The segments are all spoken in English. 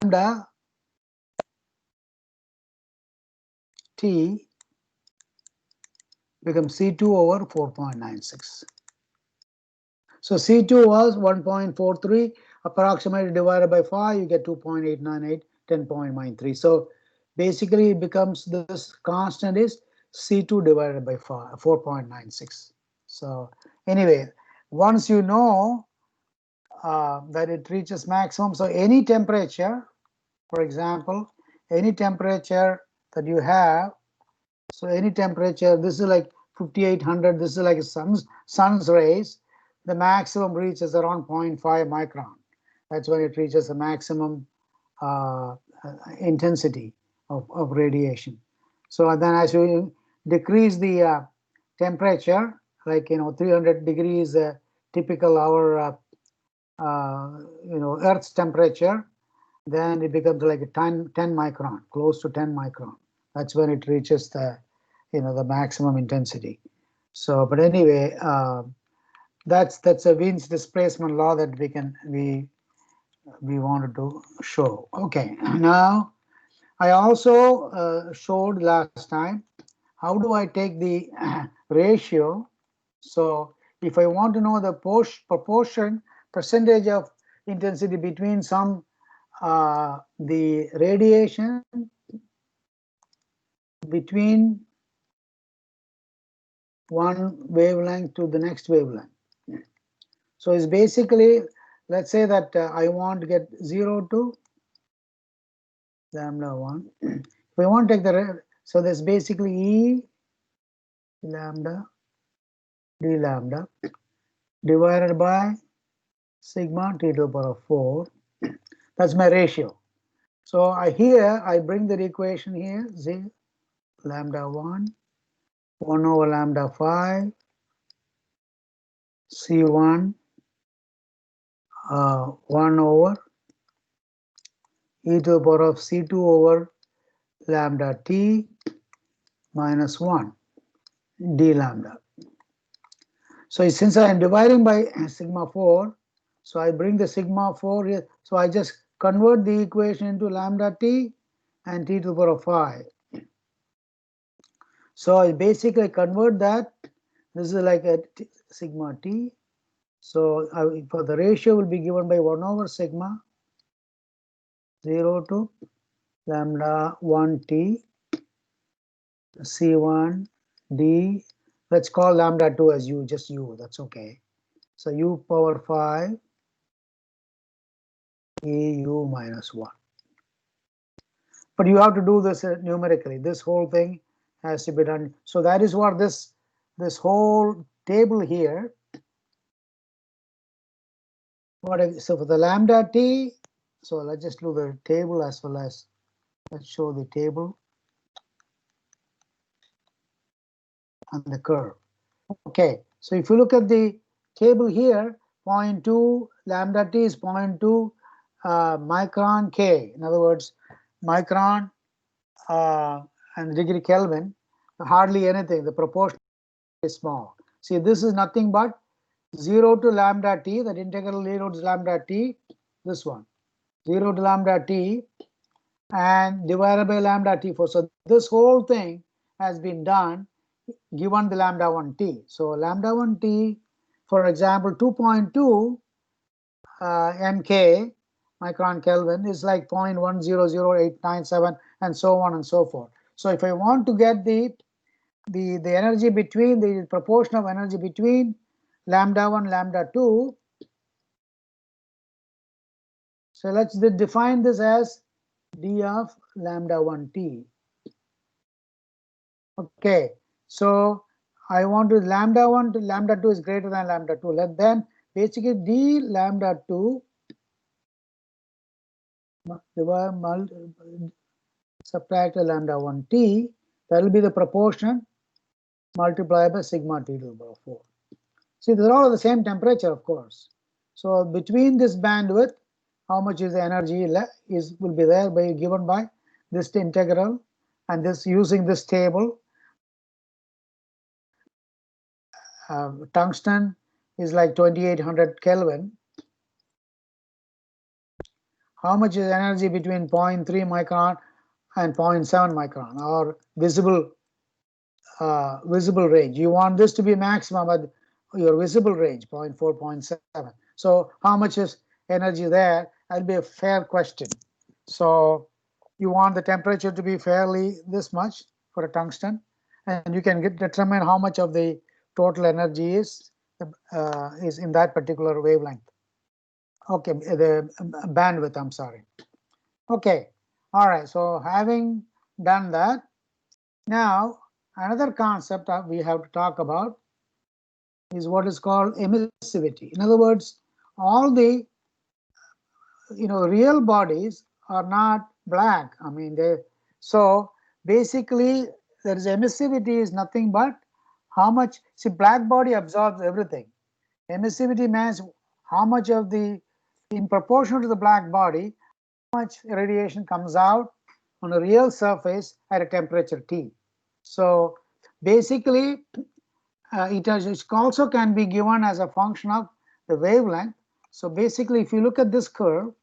lambda T becomes C2 over 4.96. So C2 was 1.43 approximately divided by 5, you get 2.898, 10.93. So basically it becomes, this constant is C2 divided by 5, 4.96. So anyway, once you know that it reaches maximum, so any temperature, for example, any temperature that you have, so any temperature, this is like 5800, this is like a sun's rays, the maximum reaches around 0.5 micron. That's when it reaches the maximum intensity of radiation. So then as you decrease the temperature, like 300 degrees typical our Earth's temperature, then it becomes like a 10 micron, close to 10 micron. That's when it reaches the the maximum intensity. So, but anyway, that's a Wien's displacement law that we wanted to show. Okay, now I also showed last time how do I take the ratio. So if I want to know the proportion percentage of intensity between some the radiation between one wavelength to the next wavelength. So it's basically, let's say that I want to get 0 to lambda 1. If we want to take the, so that's basically E lambda d lambda divided by sigma T to the power of 4. That's my ratio. So here I bring the equation here, z lambda 1 over lambda 5 C1 1 over e to the power of C2 over lambda T minus 1 d lambda. So since I am dividing by sigma 4, so I bring the sigma 4 here. So I just convert the equation into lambda T and T to the power of 5. So I basically convert that. This is like a sigma T. So for the ratio will be given by 1 over sigma 0 to lambda 1 T C1 D. Let's call lambda 2 as U, just U, that's okay. So U power 5 EU minus 1. But you have to do this numerically. This whole thing has to be done. So that is what this whole table here. So for the lambda T, so let's just do the table as well as let's show the table and the curve. Okay, so if you look at the table here, 0.2 lambda T is 0.2 micron K. In other words, micron and degree Kelvin, hardly anything. The proportion is small. See, this is nothing but 0 to lambda T, that integral 0 to lambda T, this one, 0 to lambda T and divided by lambda T4. So this whole thing has been done given the lambda 1T. So lambda 1T, for example, 2.2 MK micron Kelvin is like 0.100897 and so on and so forth. So if I want to get the energy between the proportion of energy between lambda 1 lambda 2, so let's define this as d of lambda 1T. Okay, so I want to lambda 1 to lambda 2 is greater than lambda 2. Let then basically d lambda 2 subtract lambda 1T, that will be the proportion multiplied by sigma T to the power 4. See, they're all the same temperature, of course. So between this bandwidth, how much is the energy will be there by given by this integral, and this using this table. Tungsten is like 2800 Kelvin. how much is energy between 0.3 micron and 0.7 micron, or visible range. You want this to be maximum at your visible range, 0.4, 0.7. So how much is energy there? That'll be a fair question. So you want the temperature to be fairly this much for a tungsten, and you can determine how much of the total energy is in that particular wavelength. Okay, the bandwidth, I'm sorry. Okay, all right, so having done that, now another concept we have to talk about is what is called emissivity. In other words, all the real bodies are not black. I mean, so basically there is emissivity is nothing but how much. See, black body absorbs everything. Emissivity means how much of the, in proportion to the black body, how much radiation comes out on a real surface at a temperature T. So basically it also can be given as a function of the wavelength. So basically, if you look at this curve,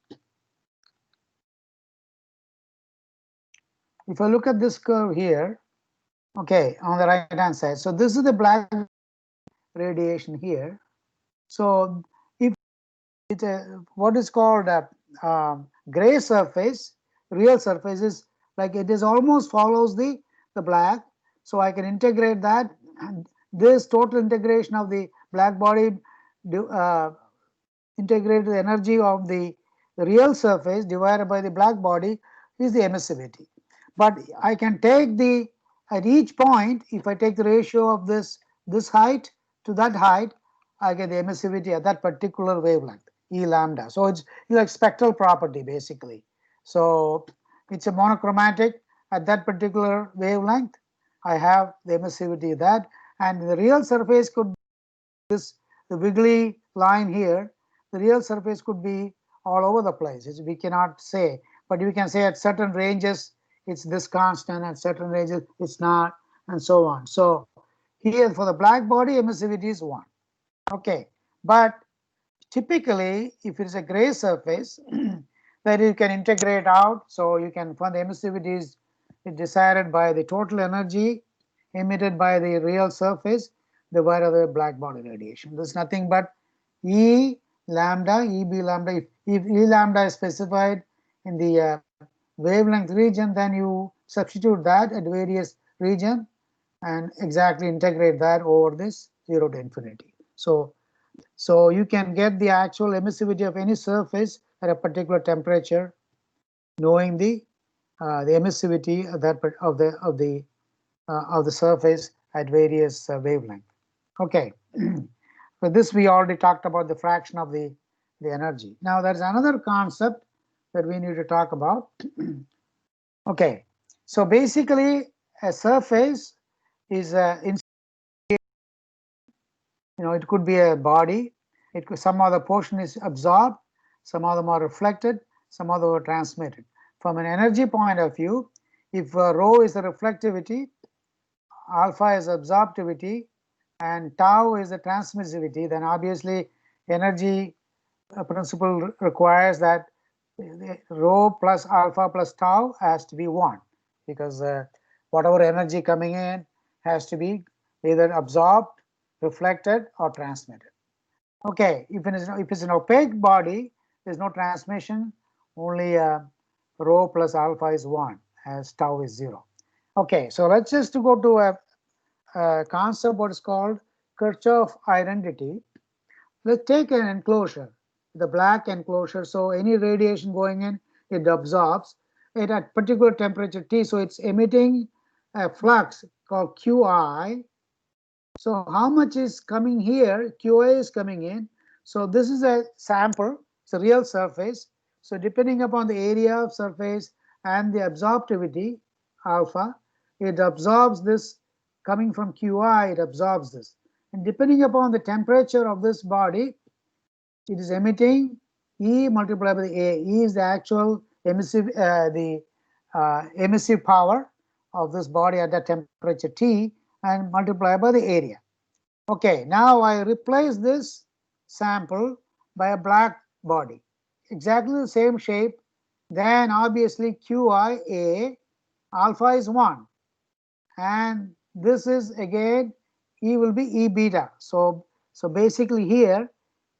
if I look at this curve here, okay, on the right hand side, so this is the black radiation here. So if it's what is called a gray surface, real surface is like it is almost follows the black. So I can integrate that, and this total integration of the black body integrate the energy of the real surface divided by the black body is the emissivity. But I can take at each point, if I take the ratio of this height to that height, I get the emissivity at that particular wavelength, E lambda. So it's like spectral property basically. So it's a monochromatic at that particular wavelength. I have the emissivity that, and the real surface could be the wiggly line here. The real surface could be all over the place. We cannot say, but we can say at certain ranges it's this constant, at certain ranges it's not, and so on. So here for the black body, emissivity is 1. Okay, but typically if it is a gray surface that you can integrate out, so you can find the emissivity is decided by the total energy emitted by the real surface divided by the black body radiation. This is nothing but E lambda, EB lambda. If E lambda is specified in the wavelength region, then you substitute that at various region and exactly integrate that over this 0 to infinity. So you can get the actual emissivity of any surface at a particular temperature, knowing the emissivity of the surface at various wavelength. Okay, for this we already talked about the fraction of the energy. Now there's another concept that we need to talk about. Okay, so basically a surface is it could be a body. It could, some other portion is absorbed, some other more reflected, some other are transmitted. From an energy point of view, if rho is the reflectivity, alpha is absorptivity, and tau is the transmissivity, then obviously energy principle requires that rho plus alpha plus tau has to be 1, because whatever energy coming in has to be either absorbed, reflected, or transmitted. Okay, if it's an opaque body, there's no transmission, only rho plus alpha is 1 as tau is 0. Okay, so let's just go to a concept what is called Kirchhoff identity. Let's take an enclosure, the black enclosure. So any radiation going in, it absorbs it at particular temperature T. So it's emitting a flux called Qi. So how much is coming here? Qa is coming in. So this is a sample. It's a real surface. So depending upon the area of surface and the absorptivity, alpha, it absorbs this coming from Qi, it absorbs this. And depending upon the temperature of this body, it is emitting E multiplied by the A. E is the actual emissive, emissive power of this body at that temperature T, and multiplied by the area. Okay, now I replace this sample by a black body, exactly the same shape, then obviously QIA alpha is 1, and this is again E will be E beta. So basically here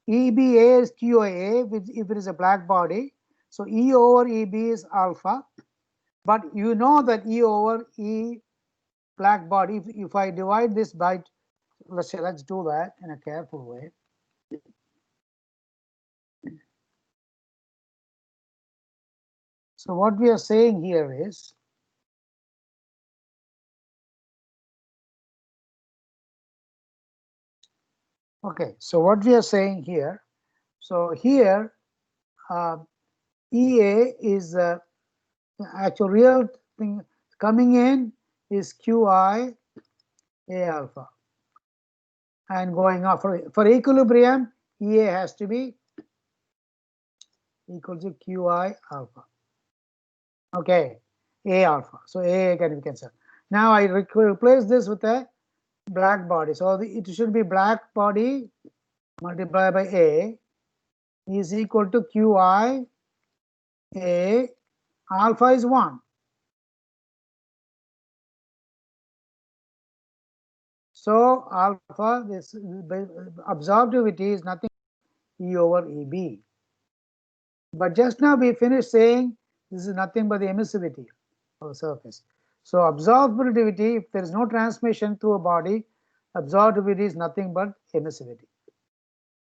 EBA is QIA if it is a black body. So E over EB is alpha, but you know that E over E black body, if I divide this by, let's do that in a careful way. So what we are saying here is, okay, so what we are saying here, so here EA is actual real thing coming in is QI A alpha, and going off for equilibrium EA has to be equal to QI alpha. Okay, A alpha. So A can be cancelled. Now I replace this with a black body. So it should be black body multiplied by A is equal to QI A. Alpha is 1. So alpha, this absorptivity is nothing E over EB. But just now we finished saying this is nothing but the emissivity of the surface. So absorptivity, if there is no transmission through a body, absorptivity is nothing but emissivity.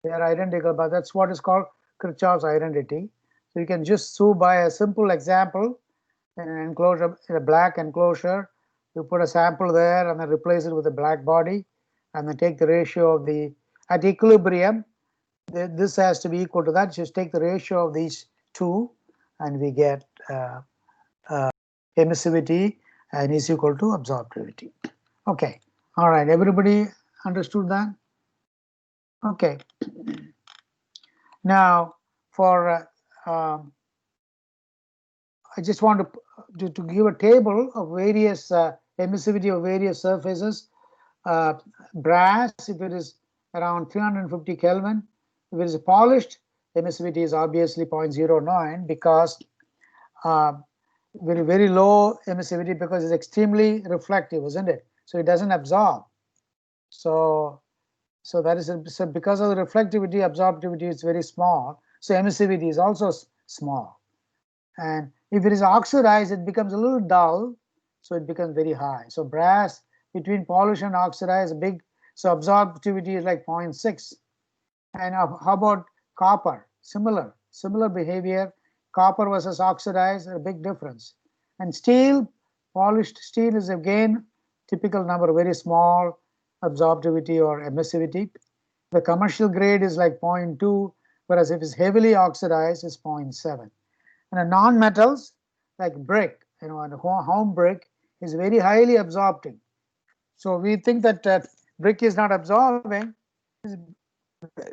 They are identical, but that's what is called Kirchhoff's identity. So you can just show by a simple example in an enclosure, in a black enclosure. You put a sample there and then replace it with a black body, and then take the ratio of the, at equilibrium, this has to be equal to that. Just take the ratio of these two, and we get emissivity and is equal to absorptivity. Okay, all right, everybody understood that? Okay. Now for I just want to give a table of various emissivity of various surfaces. Brass, if it is around 350 Kelvin, if it is polished, emissivity is obviously 0.09 because very low emissivity because it's extremely reflective, isn't it? So it doesn't absorb. So that is so because of the reflectivity, absorptivity is very small. So emissivity is also small. And if it is oxidized, it becomes a little dull, so it becomes very high. So brass, between polish and oxidize, big, so absorptivity is like 0.6. And how about copper? Similar behavior. Copper versus oxidized, a big difference. And steel, polished steel is again typical number, very small absorptivity or emissivity. The commercial grade is like 0.2, whereas if it's heavily oxidized, it's 0.7. And non-metals like brick, and home brick is very highly absorpting. So we think that brick is not absorbing,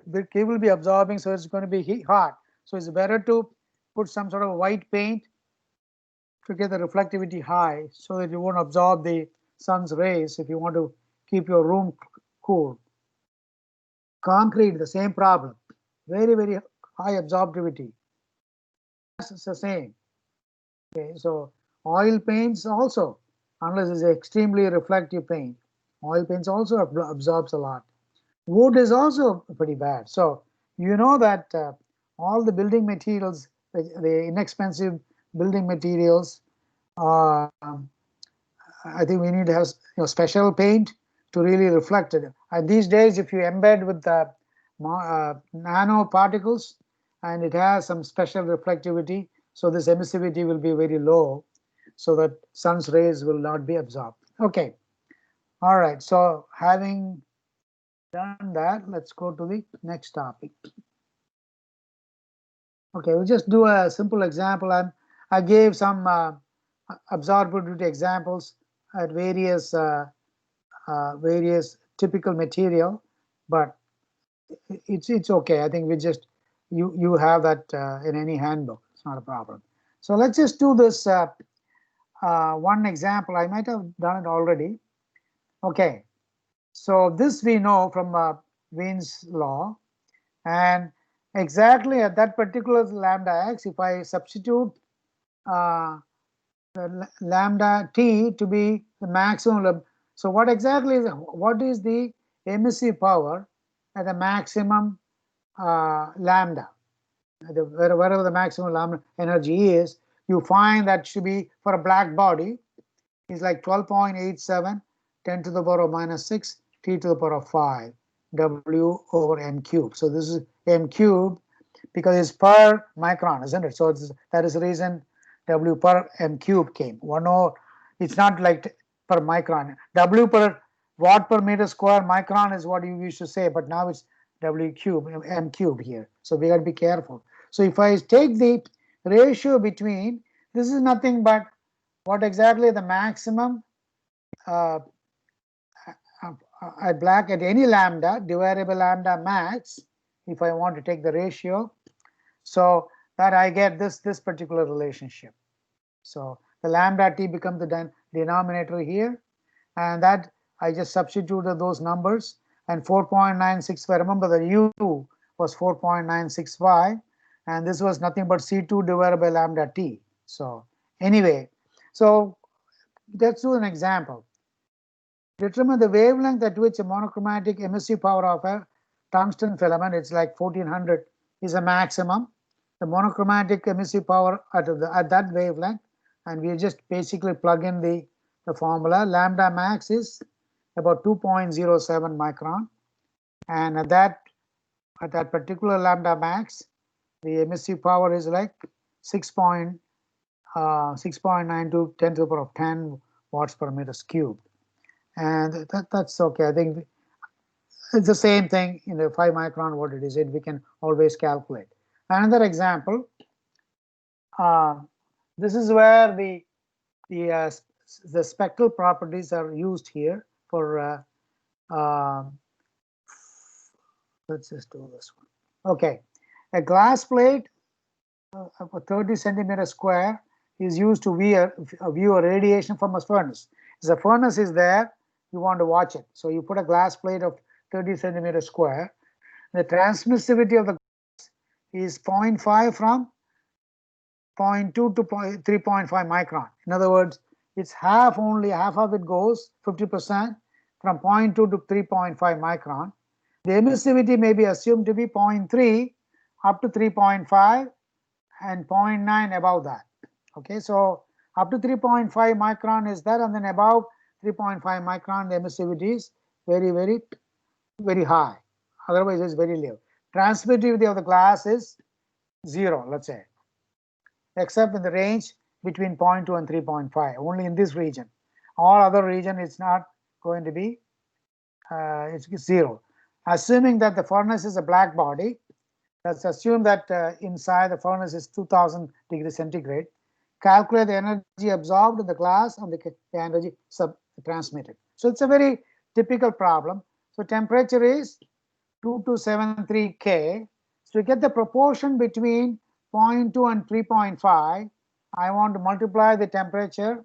brick will be absorbing, so it's going to be hot. So it's better to put some sort of white paint to get the reflectivity high so that you won't absorb the sun's rays if you want to keep your room cool. Concrete, the same problem, very high absorptivity. It's the same. Okay, so oil paints also, unless it's extremely reflective paint, oil paints also absorbs a lot. Wood is also pretty bad. So you know that all the building materials, the inexpensive building materials, I think we need to have special paint to really reflect it. And these days, if you embed with the nanoparticles, and it has some special reflectivity, so this emissivity will be very low, so that sun's rays will not be absorbed. Okay, all right. So having done that, let's go to the next topic. Okay, we'll just do a simple example. I gave some absorptivity examples at various typical material, but it's okay. I think we just you have that in any handbook. It's not a problem. So let's just do this one example. I might have done it already. Okay, so this we know from Wien's law, and exactly at that particular lambda x, if I substitute lambda t to be the maximum. So what exactly is the emissive power at the maximum lambda? Wherever the maximum lambda energy is, you find that should be for a black body is like 12.87 10 to the power of minus 6 t to the power of 5 W over m cubed. So this is m cubed because it's per micron, isn't it? So that is the reason W per m cube came. It's not like per micron. W per watt per meter square micron is what you used to say, but now it's W cube, m cubed here. So we got to be careful. So if I take the ratio between, this is nothing but what exactly the maximum at black at any lambda divided by lambda max, if I want to take the ratio, so that I get this particular relationship. So the lambda t becomes the denominator here, and that I just substituted those numbers, and 4.965, remember the u was 4.965, and this was nothing but C2 divided by lambda t. So anyway, so let's do an example. Determine the wavelength at which a monochromatic emissive power of a tungsten filament, it's like 1400, is a maximum. The monochromatic emissive power at that wavelength, and we just basically plug in the formula. Lambda max is about 2.07 micron, and at that particular lambda max, the emissive power is like 6.92 10 to the power of 10 watts per meters cubed. And that's okay. I think it's the same thing in the 5 micron what it is. We can always calculate. Another example. This is where the spectral properties are used here for. Let's just do this one. Okay, a glass plate of 30 centimeters square is used to view a radiation from a furnace. If the furnace is there, you want to watch it. So you put a glass plate of 30 centimeters square. The transmissivity of the glass is 0.5 from 0.2 to 3.5 micron. In other words, it's only half of it goes, 50%, from 0.2 to 3.5 micron. The emissivity may be assumed to be 0.3 up to 3.5 and 0.9 above that. Okay, so up to 3.5 micron is that, and then above 3.5 micron, the emissivity is very, very, very high. Otherwise, it's very low. Transmittivity of the glass is 0, let's say, except in the range between 0.2 and 3.5, only in this region. All other region, it's not going to be, it's 0. Assuming that the furnace is a black body, let's assume that inside the furnace is 2000 degrees centigrade. Calculate the energy absorbed in the glass and the energy transmitted. So it's a very typical problem. So temperature is 2273 K. So to get the proportion between 0.2 and 3.5, I want to multiply the temperature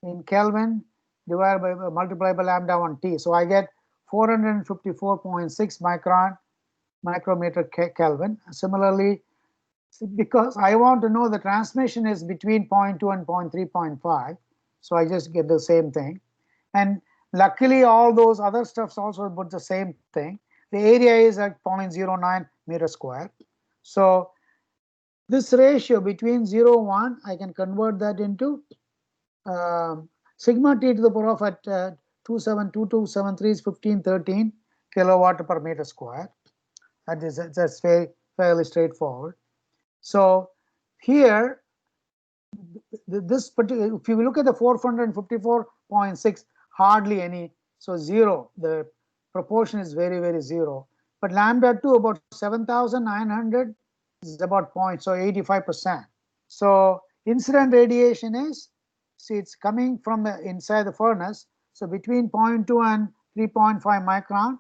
in Kelvin divided by multiply by lambda 1 T. So I get 454.6 micrometer Kelvin. Similarly, because I want to know the transmission is between 0.2 and 3.5, so I just get the same thing. And luckily, all those other stuffs also put the same thing. The area is at 0.09 meter square. So this ratio between 0 and 1, I can convert that into sigma t to the power of at 272273 is 1513 kilowatt per meter square. That's fairly straightforward. So here, this particular, if you look at the 454.6, hardly any, so 0. The proportion is very, very 0. But lambda 2 about 7,900 is about point, so 85%. So incident radiation is, see, it's coming from the inside the furnace. So between 0.2 and 3.5 micron,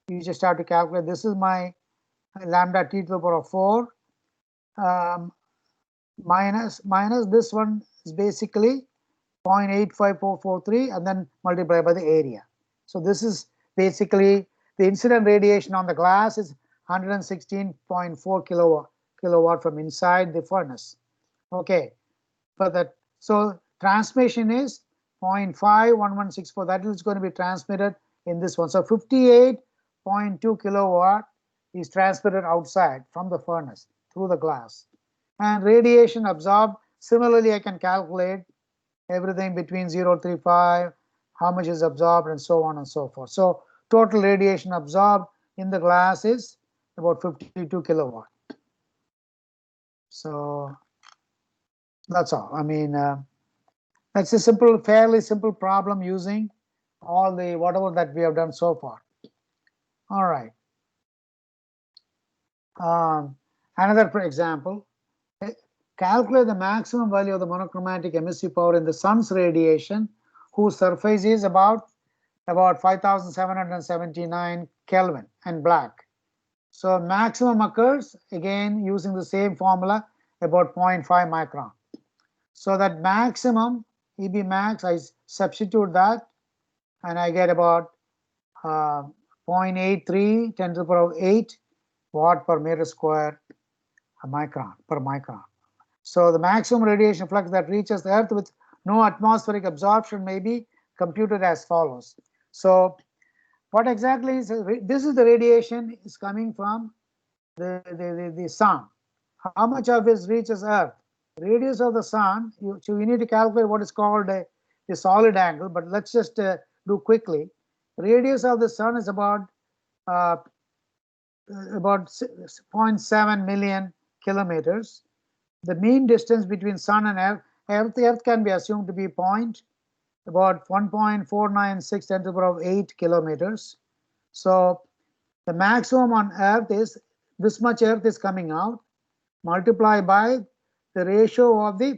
you just have to calculate. This is my lambda t to the power of 4. Minus this one is basically 0.85443 and then multiply by the area. So this is basically the incident radiation on the glass is 116.4 kilowatt from inside the furnace. Okay, for that. So transmission is 0.51164. That is going to be transmitted in this one. So 58.2 kilowatt is transmitted outside from the furnace through the glass. And radiation absorbed, similarly I can calculate everything between 0.35, how much is absorbed, and so on and so forth. So total radiation absorbed in the glass is about 52 kilowatt. So that's all. I mean, that's a simple, fairly simple problem using all the whatever that we have done so far. All right. Another example, calculate the maximum value of the monochromatic emissive power in the sun's radiation, whose surface is about 5779 Kelvin and black. So maximum occurs again using the same formula, about 0.5 micron. So that maximum EB max, I substitute that and I get about 0.83 10 to the power 8 watt per meter square per micron. So the maximum radiation flux that reaches the Earth with no atmospheric absorption may be computed as follows. So what exactly is this? Is the radiation is coming from the sun. How much of it reaches Earth? Radius of the sun, so you need to calculate what is called the solid angle, but let's just do quickly. Radius of the sun is about 0.7 million kilometers. The mean distance between sun and Earth can be assumed to be about 1.496 10 to the power 8 kilometers. So the maximum on Earth is this much Earth is coming out, multiplied by the ratio of the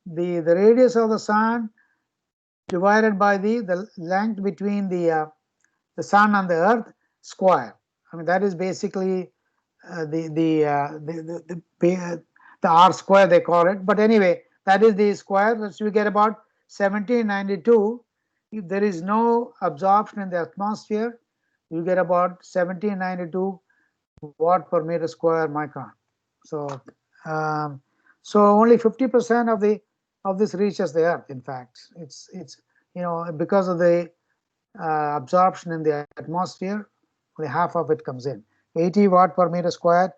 radius of the sun divided by the length between the sun and the Earth square. I mean, that is basically the R square they call it. But anyway, that is the square. So we get about 1792. If there is no absorption in the atmosphere, you get about 1792 watt per meter square micron. So so only 50% of this reaches the Earth. In fact, it's because of the absorption in the atmosphere, only half of it comes in. 80 watt per meter square.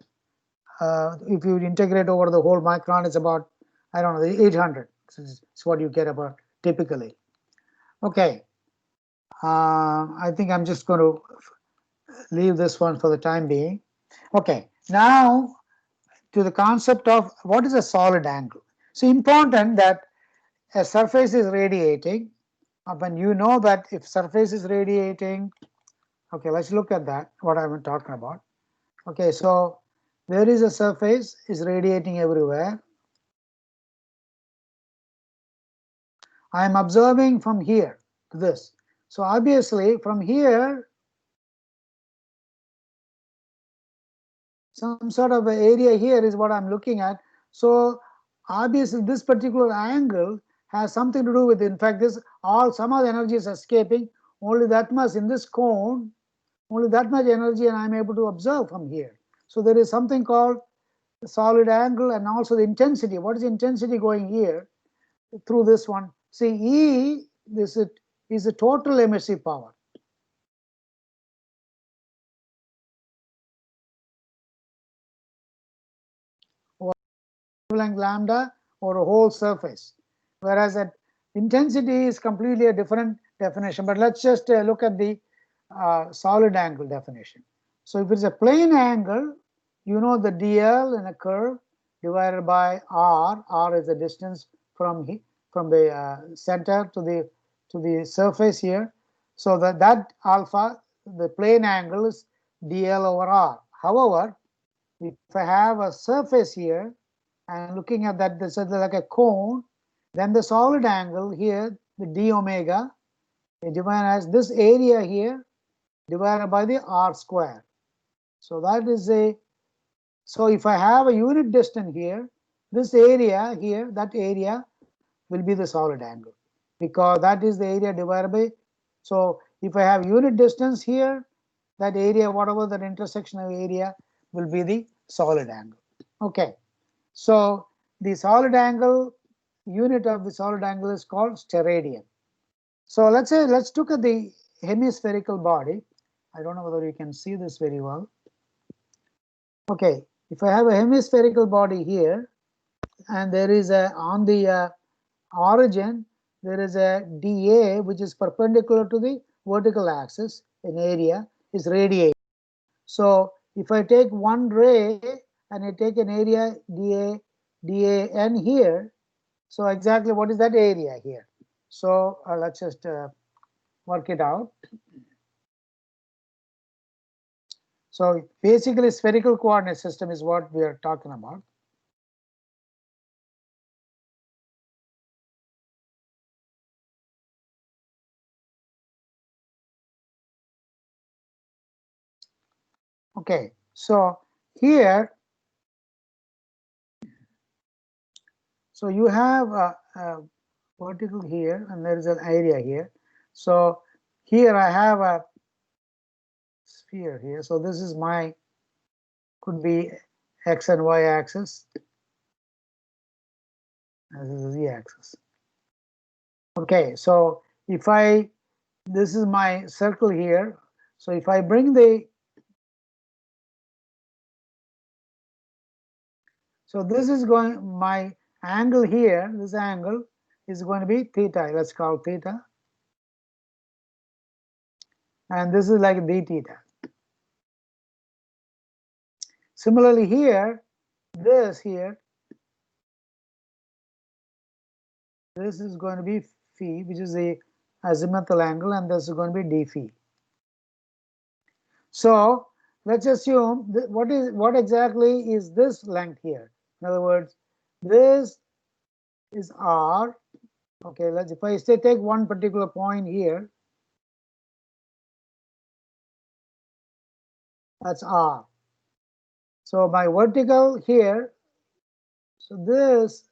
If you integrate over the whole micron, it's about, I don't know, 800. It's what you get about typically. Okay. I think I'm just going to leave this one for the time being. Okay. Now to the concept of what is a solid angle. So important that a surface is radiating. When you know that if surface is radiating, okay, let's look at that, what I'm talking about. Okay, so there is a surface is radiating everywhere. I am observing from here to this. So obviously from here, some sort of area here is what I'm looking at. So obviously this particular angle has something to do with, in fact, some of the energy is escaping, only that much in this cone, only that much energy, and I'm able to observe from here. So there is something called the solid angle and also the intensity. What is the intensity going here through this one? See, E is the total emissive power. Wavelength lambda or a whole surface, whereas that intensity is completely a different definition. But let's just look at the solid angle definition. So if it's a plane angle, you know the dl in a curve divided by r. R is the distance from the center to the surface here. So that alpha, the plane angle, is dl over r. However, if I have a surface here and looking at that, this is like a cone, then the solid angle here, the d omega, is defined as this area here divided by the r square. So that is so if I have a unit distance here, this area here, that area will be the solid angle, because that is the area divided by. So if I have unit distance here, that area, whatever that intersectional area, will be the solid angle. Okay. So the solid angle unit of the solid angle is called steradian. So let's look at the hemispherical body. I don't know whether you can see this very well. Okay, if I have a hemispherical body here, and there is a on the origin there is a dA which is perpendicular to the vertical axis in area is radiated. So if I take one ray and I take an area DAN here, so exactly what is that area here? So let's just work it out. So basically spherical coordinate system is what we are talking about. Okay, so here, so you have a vertical here and there is an area here. So here I have a sphere here. So this is my, could be X and Y axis. This is the Z axis. Okay, so if this is my circle here. So if I bring so this is going, my angle here, this angle is going to be theta, let's call theta. And this is like d theta. Similarly here, this is going to be phi, which is the azimuthal angle, and this is going to be d phi. So let's assume that what exactly is this length here? In other words, this is r. Okay, if I take one particular point here, that's r. So my vertical here, so this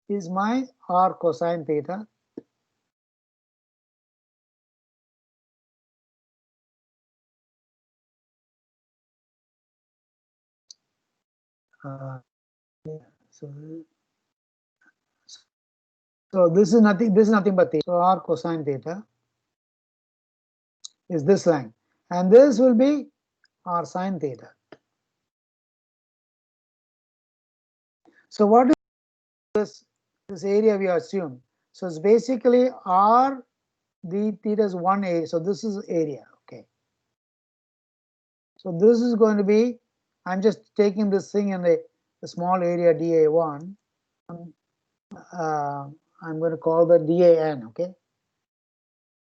is my r cosine theta. So this is nothing but theta. So r cosine theta is this line, and this will be r sine theta. So what is this area we assume? So it's basically r d theta is one area. So this is area. Okay. So this is going to be, I'm just taking this thing in the small area dA1. I'm going to call that dAn. Okay.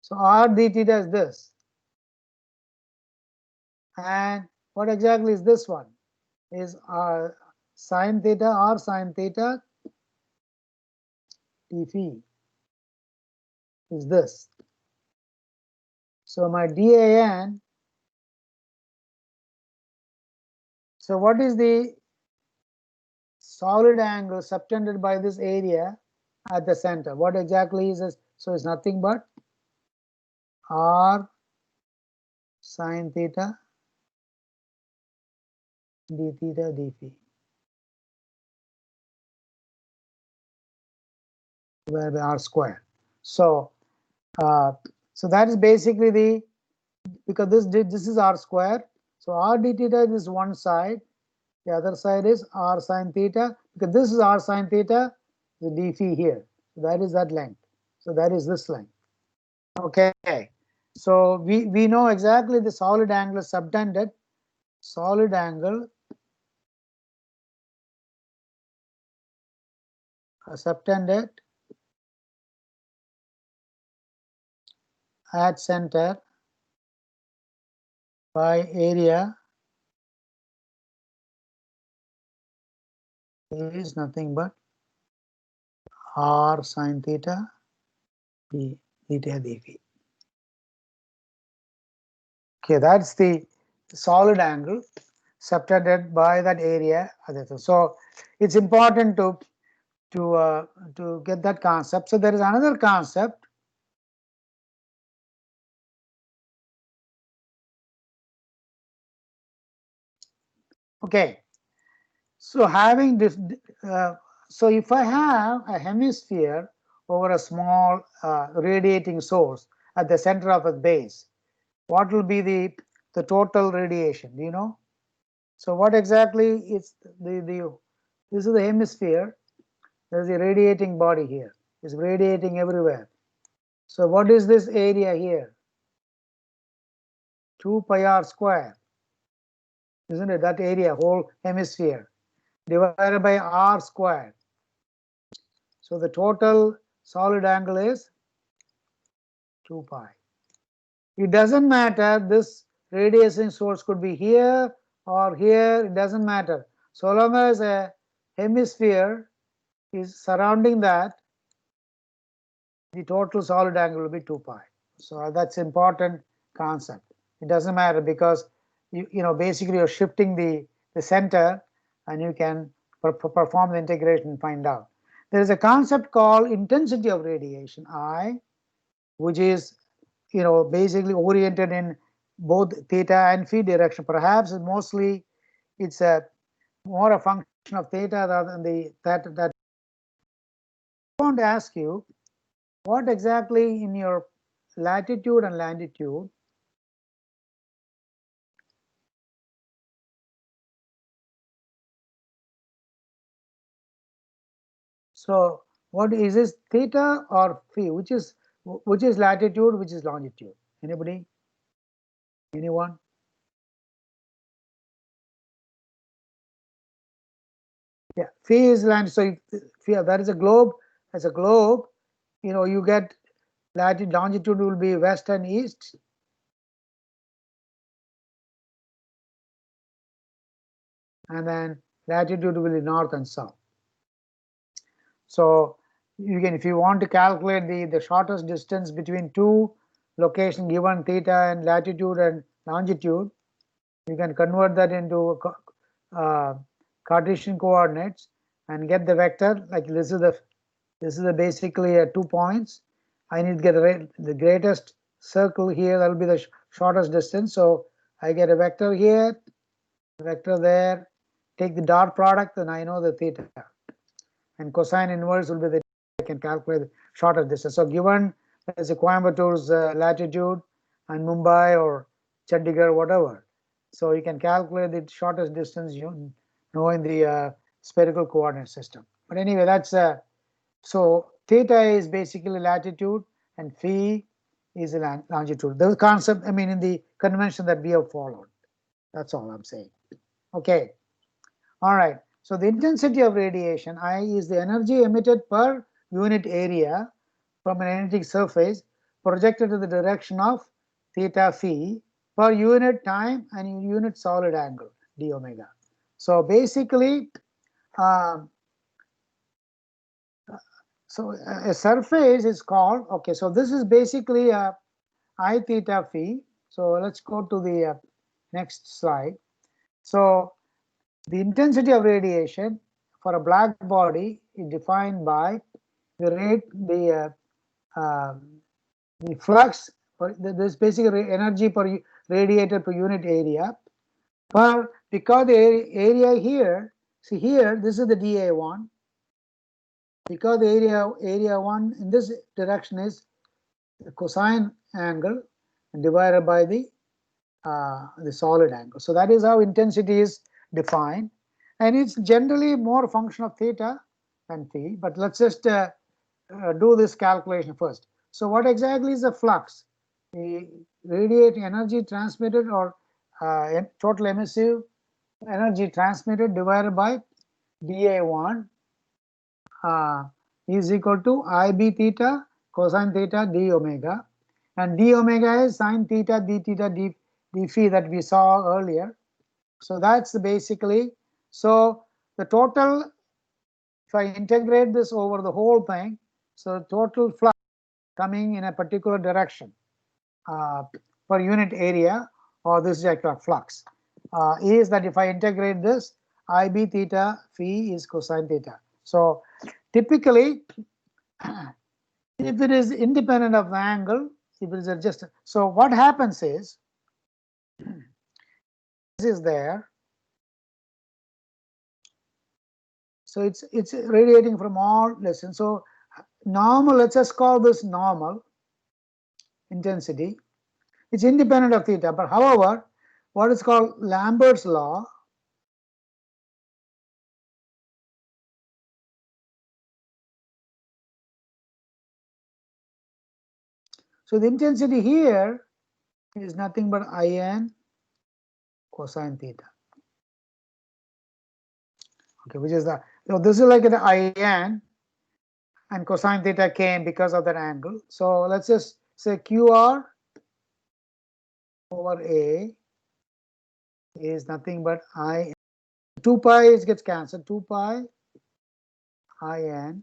So r d theta is this. And what exactly is this one? Is sine theta, r sine theta d phi is this. So my dAn, so what is the solid angle subtended by this area at the center? What exactly is this? So it's nothing but r sine theta d theta d phi divided by r square. So that is basically the, because this is r square. So r d theta is one side, the other side is r sine theta, because this is r sine theta, the d phi here. So that is that length. So that is this length. Okay. So we know exactly the solid angle is subtended. Solid angle subtended at center by area is nothing but r sine theta d theta d phi. Okay, that's the solid angle subtended by that area. So it's important to get that concept. So there is another concept. Okay, so having this so if I have a hemisphere over a small radiating source at the center of a base, what will be the total radiation? Do you know? So what exactly is this is the hemisphere. There is a radiating body here. It's radiating everywhere. So what is this area here? 2 pi r square, isn't it? That area, whole hemisphere, divided by r squared. So the total solid angle is 2 pi. It doesn't matter, this radiation source could be here or here, it doesn't matter. So long as a hemisphere is surrounding that, the total solid angle will be 2 pi. So that's important concept. It doesn't matter because you know basically you're shifting the center and you can perform the integration and find out. There is a concept called intensity of radiation, I, which is basically oriented in both theta and phi direction. Perhaps mostly it's more a function of theta rather than that. I want to ask you, what exactly in your latitude and longitude so what is this, theta or phi? Which is latitude, which is longitude? Anybody? Anyone? Yeah, phi is land. So if there is a globe, as a globe, you get latitude, longitude will be west and east. And then latitude will be north and south. So you can, if you want to calculate the shortest distance between two locations given theta and latitude and longitude, you can convert that into Cartesian coordinates and get the vector. Like this is basically 2 points. I need to get the greatest circle here. That will be the shortest distance. So I get a vector here, vector there. Take the dot product, and I know the theta. And cosine inverse will be the, I can calculate the shortest distance. So given as a Coimbator's latitude and Mumbai or Chandigarh, whatever, so you can calculate the shortest distance knowing the spherical coordinate system. But anyway, that's so theta is basically latitude and phi is longitude. The concept, I mean, in the convention that we have followed. That's all I'm saying. Okay. All right. So the intensity of radiation, I, is the energy emitted per unit area from an energetic surface projected in the direction of theta phi per unit time and unit solid angle, d omega. So basically, so a surface is called, okay, so this is basically I theta phi. So let's go to the next slide. So the intensity of radiation for a black body is defined by the rate, the flux, this basically energy per radiated per unit area. Because the area here, see here, this is the dA1. Because the area 1 in this direction is the cosine angle divided by the solid angle. So that is how intensity is defined, and it's generally more function of theta than phi. But let's just do this calculation first. So what exactly is the flux? The radiating energy transmitted or total emissive energy transmitted divided by dA1 is equal to IB theta cosine theta d omega, and d omega is sine theta d theta d phi that we saw earlier. So that's basically, so the total, if I integrate this over the whole thing, so the total flux coming in a particular direction per unit area, or this is actual flux, is that if I integrate this, IB theta phi is cosine theta. So typically, if it is independent of the angle, if it is just, so what happens is, this is there. So it's radiating from all lessons. So normal, let's just call this normal intensity. It's independent of theta, but however, what is called Lambert's law so the intensity here is nothing but In cosine theta. Okay, which is the, so this is like an In and cosine theta came because of that angle. So let's just say QR over A is nothing but I. 2 pi gets cancelled. 2 pi In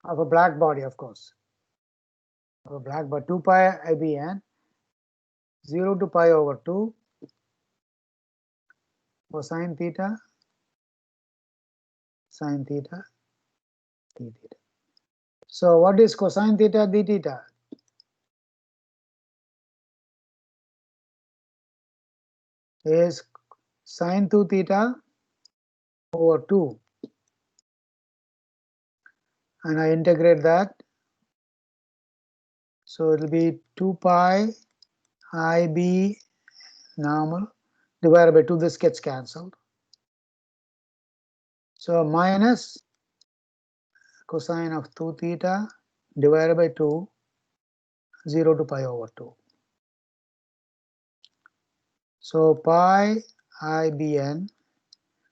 of a black body, of course. Of a black body, 2 pi IBN, 0 to pi over 2 cosine theta, sine theta, d theta. So what is cosine theta d theta? Is sine 2 theta over 2, and I integrate that. So it will be 2 pi IB normal divided by 2. This gets cancelled. So minus cosine of 2 theta divided by 2, 0 to pi over 2. So pi IBN.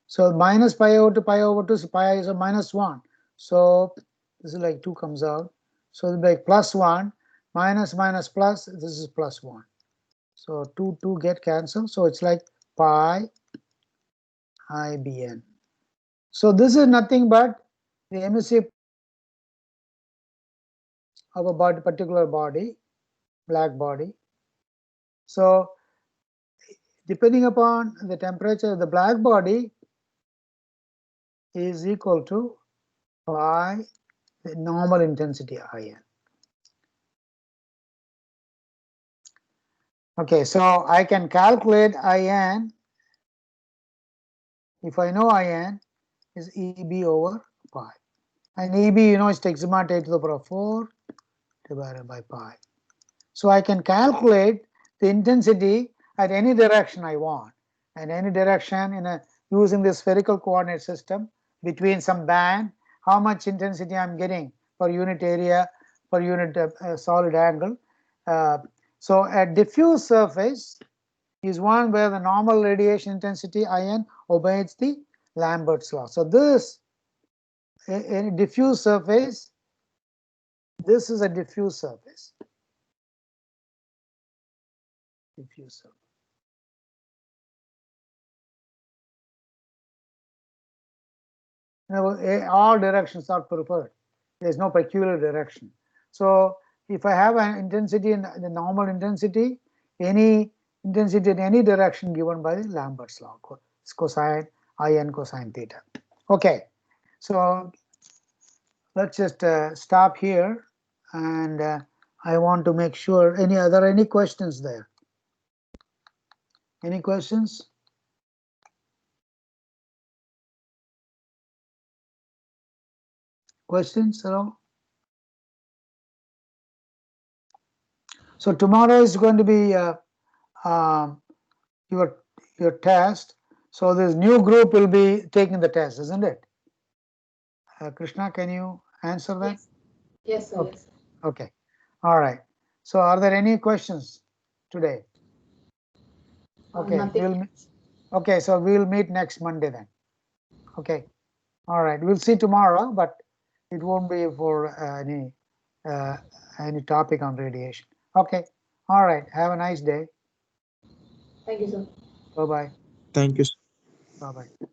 So minus pi over 2 pi over 2, so pi is a minus 1. So this is like 2 comes out. So it'll be like plus 1 minus minus plus, this is plus 1. So 2 get cancelled. So it's like pi IBN. So this is nothing but the emissive of a body, particular body, black body. So depending upon the temperature of the black body is equal to pi the normal intensity In. Okay, so I can calculate In if I know In is EB over pi. And EB, you know, is sigma 10 to the power of 4 divided by pi. So I can calculate the intensity at any direction I want, and any direction in a using the spherical coordinate system between some band, how much intensity I'm getting per unit area, per unit solid angle. So a diffuse surface is one where the normal radiation intensity In obeys the Lambert's law. So this a diffuse surface, this is a diffuse surface. Diffuse surface. All directions are preferred. There is no peculiar direction. So if I have an intensity in the normal intensity, any intensity in any direction given by the Lambert's law, it's cosine In cosine theta. Okay, so let's just stop here, and I want to make sure any questions there? Any questions? Questions at all? So tomorrow is going to be your test. So this new group will be taking the test, isn't it? Krishna, can you answer that? Yes, sir. Okay. Yes, sir. Okay. All right. So are there any questions today? Okay. Nothing. Okay. So we'll meet next Monday then. Okay. All right. We'll see tomorrow, but it won't be for any topic on radiation. Okay. All right. Have a nice day. Thank you, sir. Bye bye. Thank you. Bye bye.